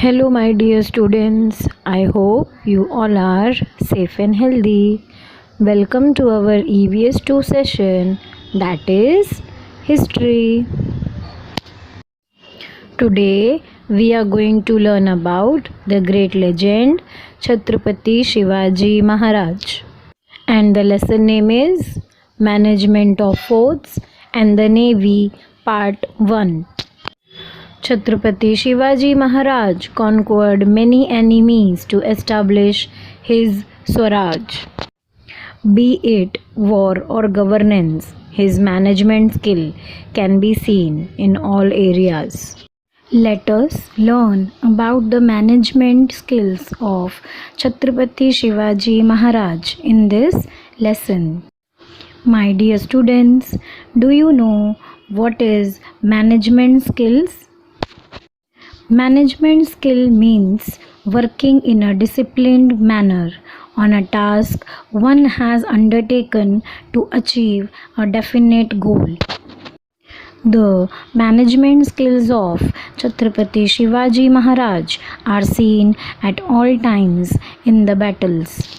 Hello, my dear students. I hope you all are safe and healthy. Welcome to our EVS 2 session, that is History. Today, we are going to learn about the great legend Chhatrapati Shivaji Maharaj. And the lesson name is Management of Forts and the Navy, Part 1. Chhatrapati Shivaji Maharaj conquered many enemies to establish his Swaraj. Be it war or governance, his management skill can be seen in all areas. Let us learn about the management skills of Chhatrapati Shivaji Maharaj in this lesson. My dear students, do you know what is management skills? Management skill means working in a disciplined manner on a task one has undertaken to achieve a definite goal. The management skills of Chhatrapati Shivaji Maharaj are seen at all times in the battles.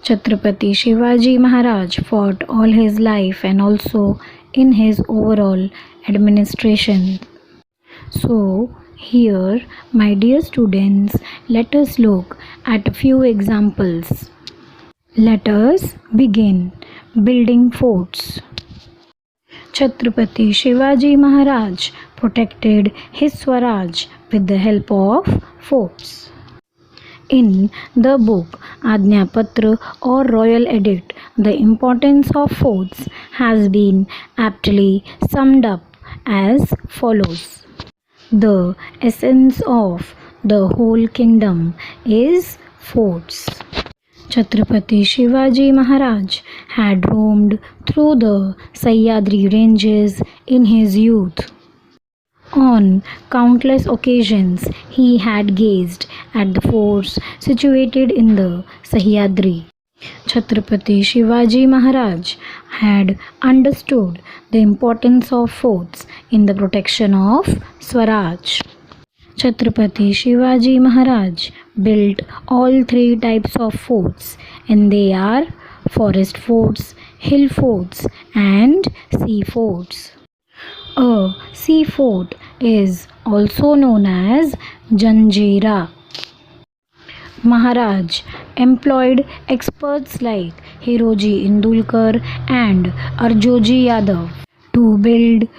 Chhatrapati Shivaji Maharaj fought all his life and also in his overall administration. So, here, my dear students, let us look at a few examples. Let us begin building forts. Chhatrapati Shivaji Maharaj protected his Swaraj with the help of forts. In the book Ajna Patra or Royal Edict, the importance of forts has been aptly summed up as follows. The essence of the whole kingdom is forts. Chhatrapati Shivaji Maharaj had roamed through the Sahyadri ranges in his youth. On countless occasions, he had gazed at the forts situated in the Sahyadri. Chhatrapati Shivaji Maharaj had understood the importance of forts in the protection of Swaraj. Chhatrapati Shivaji Maharaj built all three types of forts, and they are forest forts, hill forts, and sea forts. A sea fort is also known as Janjira. Maharaj employed experts like Hiroji Indulkar and Arjoji Yadav to build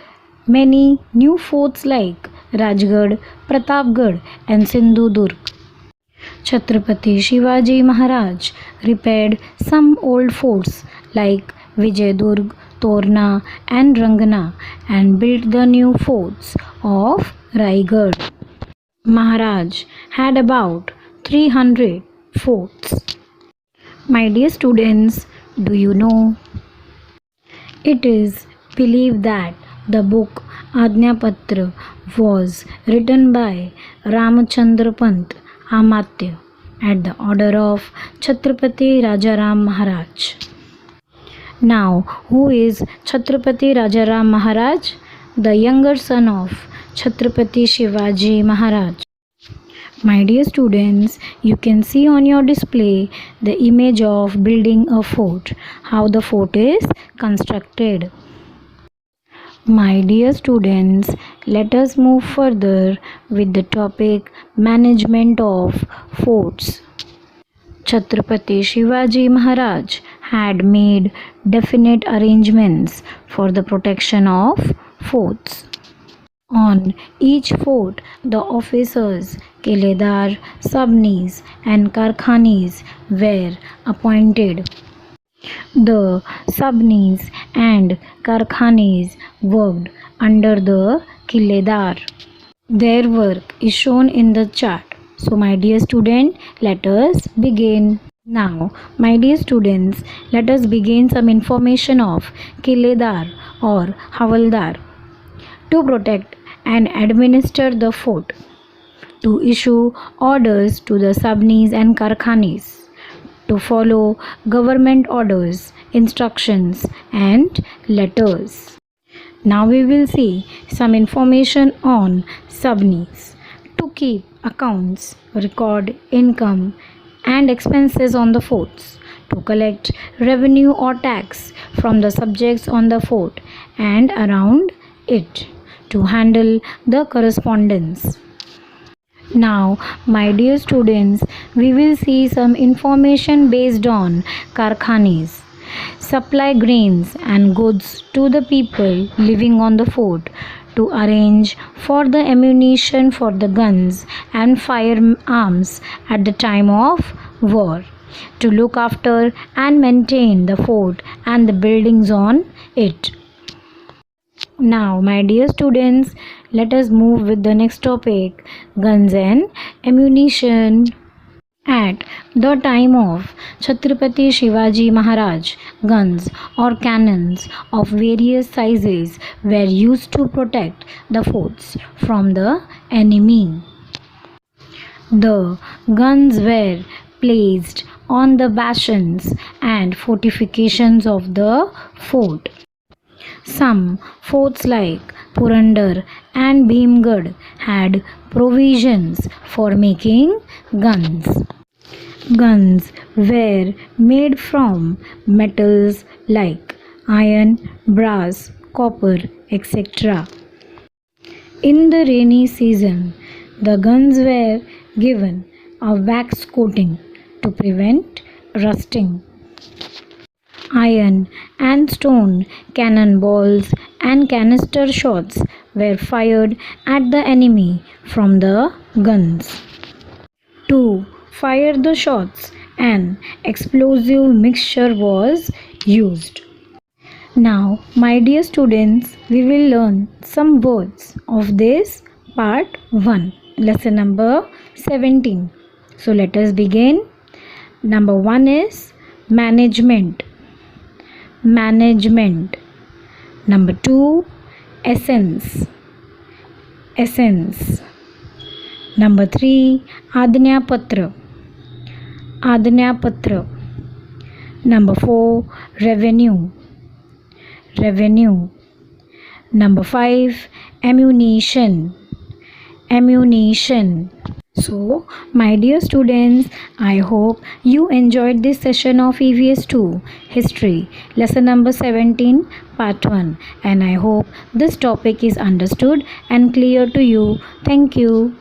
many new forts like Rajgarh, Pratapgarh and Sindhudurg. Chhatrapati Shivaji Maharaj repaired some old forts like Vijayadurg, Torna and Rangana and built the new forts of Raigarh. Maharaj had about 300 forts. My dear students, do you know? It is believed that the book Ajna Patra was written by Ramchandra Pant Amatya at the order of Chhatrapati Rajaram Maharaj. Now, who is Chhatrapati Rajaram Maharaj? The younger son of Chhatrapati Shivaji Maharaj. My dear students, you can see on your display the image of building a fort, how the fort is constructed. My dear students, let us move further with the topic Management of Forts. Chhatrapati Shivaji Maharaj had made definite arrangements for the protection of forts. On each fort, the officers, Kiledar, Sabnis and Karkhanis were appointed. The Sabnis and Karkhanis worked under the Kiledar. Their work is shown in the chart. So, my dear student, let us begin. Now, my dear students, let us begin some information of Kiledar or Havaldar. To protect and administer the fort, to issue orders to the Sabnis and Karkhanis, to follow government orders, instructions and letters. Now we will see some information on Sabnis. To keep accounts record income and expenses on the forts, to collect revenue or tax from the subjects on the fort and around it, to handle the correspondence. Now, my dear students, we will see some information based on karkhanes. Supply grains and goods to the people living on the fort, to arrange for the ammunition for the guns and firearms at the time of war, to look after and maintain the fort and the buildings on it. Now, my dear students, let us move with the next topic, guns and ammunition. At the time of Chhatrapati Shivaji Maharaj, guns or cannons of various sizes were used to protect the forts from the enemy. The guns were placed on the bastions and fortifications of the fort. Some forts like Purandar and Bhimgad had provisions for making guns. Guns were made from metals like iron, brass, copper, etc. In the rainy season, the guns were given a wax coating to prevent rusting. Iron and stone cannonballs and canister shots were fired at the enemy from the guns. To fire the shots, an explosive mixture was used. Now, my dear students, we will learn some words of this part 1, lesson number 17. So, let us begin. Number 1 is management. Management. Number 2, essence. Essence. Number 3, Ajñapatra. Ajñapatra. Number 4, revenue. Revenue. Number 5, ammunition. Ammunition. So, my dear students, I hope you enjoyed this session of EVS 2 History, lesson number 17, part 1, and I hope this topic is understood and clear to you. Thank you.